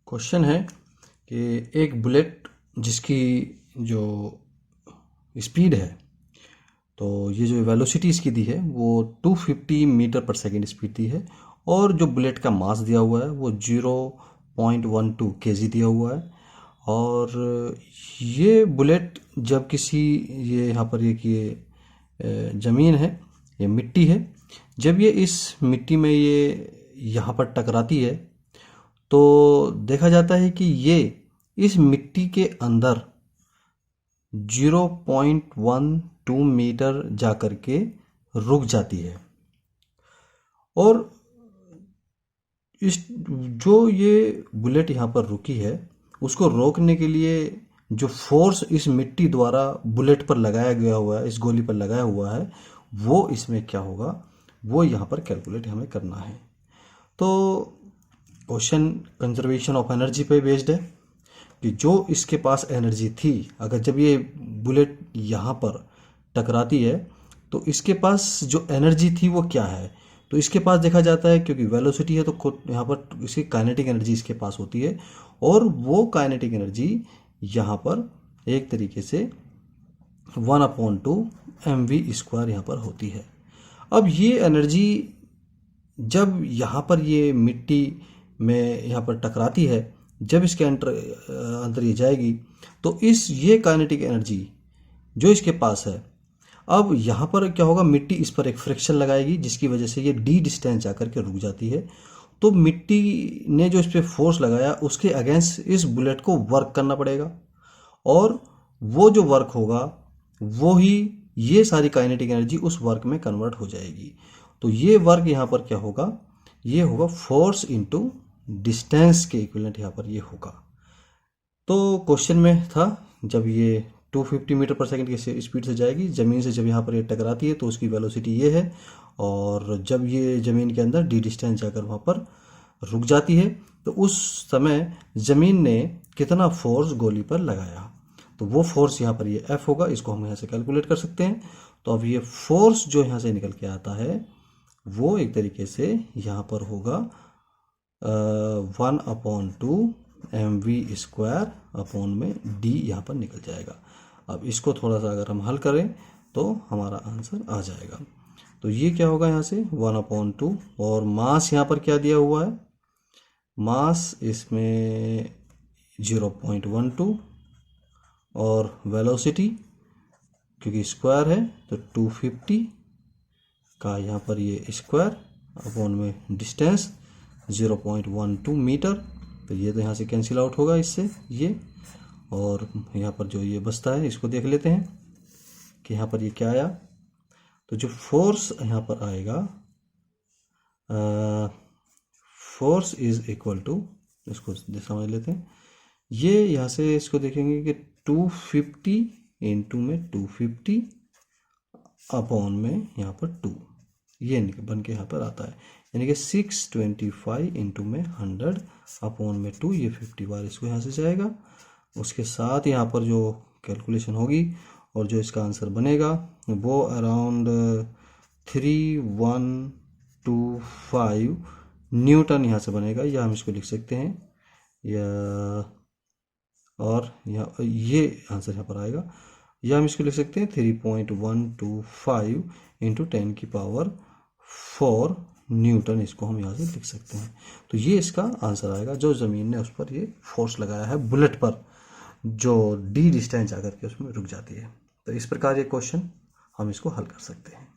Question है कि एक बुलेट जिसकी जो स्पीड है, तो ये जो वेलोसिटी इसकी दी है वो 250 मीटर पर सेकेंड स्पीड दी है, और जो बुलेट का मास दिया हुआ है वो 0.12 kg दिया हुआ है। और ये बुलेट जब किसी ये यहाँ पर ये ज़मीन है, ये मिट्टी है, जब ये इस मिट्टी में ये यहाँ पर टकराती है तो देखा जाता है कि ये इस मिट्टी के अंदर 0.12 मीटर जा कर के रुक जाती है। और इस जो ये बुलेट यहाँ पर रुकी है उसको रोकने के लिए जो फोर्स इस मिट्टी द्वारा बुलेट पर लगाया गया हुआ है, इस गोली पर लगाया हुआ है, वो इसमें क्या होगा वो यहाँ पर कैलकुलेट हमें करना है। तो क्वेश्चन कंजर्वेशन ऑफ एनर्जी पे बेस्ड है कि जो इसके पास एनर्जी थी, अगर जब ये बुलेट यहाँ पर टकराती है तो इसके पास जो एनर्जी थी वो क्या है, तो इसके पास देखा जाता है क्योंकि वेलोसिटी है तो खुद यहाँ पर इसकी काइनेटिक एनर्जी इसके पास होती है, और वो काइनेटिक एनर्जी यहाँ पर एक तरीके से 1/2 mv² यहाँ पर होती है। अब ये एनर्जी जब यहाँ पर ये मिट्टी में यहाँ पर टकराती है, जब इसके अंदर ये जाएगी तो ये काइनेटिक एनर्जी जो इसके पास है, अब यहाँ पर क्या होगा, मिट्टी इस पर एक फ्रिक्शन लगाएगी जिसकी वजह से ये डी डिस्टेंस जाकर के रुक जाती है। तो मिट्टी ने जो इस पर फोर्स लगाया उसके अगेंस्ट इस बुलेट को वर्क करना पड़ेगा, और वो जो वर्क होगा वो ही ये सारी काइनेटिक एनर्जी उस वर्क में कन्वर्ट हो जाएगी। तो ये वर्क यहाँ पर क्या होगा, ये होगा फोर्स इनटू डिस्टेंस के इक्विवेलेंट यहाँ पर ये होगा। तो क्वेश्चन में था जब ये 250 मीटर पर सेकंड की स्पीड से जाएगी ज़मीन से, जब यहाँ पर ये टकराती है तो उसकी वेलोसिटी ये है, और जब ये ज़मीन के अंदर डी डिस्टेंस जाकर वहाँ पर रुक जाती है तो उस समय ज़मीन ने कितना फोर्स गोली पर लगाया, तो वो फोर्स यहाँ पर ये F होगा, इसको हम यहाँ से कैलकुलेट कर सकते हैं। तो अब ये फोर्स जो यहाँ से निकल के आता है वो एक तरीके से यहाँ पर होगा 1/2 mv² अपॉन में d यहाँ पर निकल जाएगा। अब इसको थोड़ा सा अगर हम हल करें तो हमारा आंसर आ जाएगा। तो ये क्या होगा यहाँ से 1/2, और मास यहाँ पर क्या दिया हुआ है, मास इसमें 0.12, और वेलोसिटी क्योंकि स्क्वायर है तो 250 का यहाँ पर ये स्क्वायर अपॉन में डिस्टेंस 0.12 मीटर, तो ये तो यहाँ से कैंसिल आउट होगा इससे ये, और यहाँ पर जो ये बचता है इसको देख लेते हैं कि यहाँ पर ये क्या आया। तो जो फोर्स यहाँ पर आएगा, फोर्स इज इक्वल टू, इसको समझ लेते हैं, ये यहाँ से इसको देखेंगे कि 250 इंटू में 250 अपॉन में यहाँ पर 2, ये बन के यहाँ पर आता है, यानी कि 625 इंटू में 100 अपॉन में 2, ये 50 बार इसको यहाँ से जाएगा। उसके साथ यहाँ पर जो कैलकुलेशन होगी और जो इसका आंसर बनेगा वो अराउंड 3125 न्यूटन यहाँ से बनेगा, या हम इसको लिख सकते हैं, या और यहाँ ये आंसर यहाँ पर आएगा, या हम इसको लिख सकते हैं 3.125 इंटू 10⁴ न्यूटन, इसको हम यहाँ से लिख सकते हैं। तो ये इसका आंसर आएगा जो ज़मीन ने उस पर ये फोर्स लगाया है बुलेट पर, जो डी डिस्टेंस आकर के उसमें रुक जाती है। तो इस प्रकार ये क्वेश्चन हम इसको हल कर सकते हैं।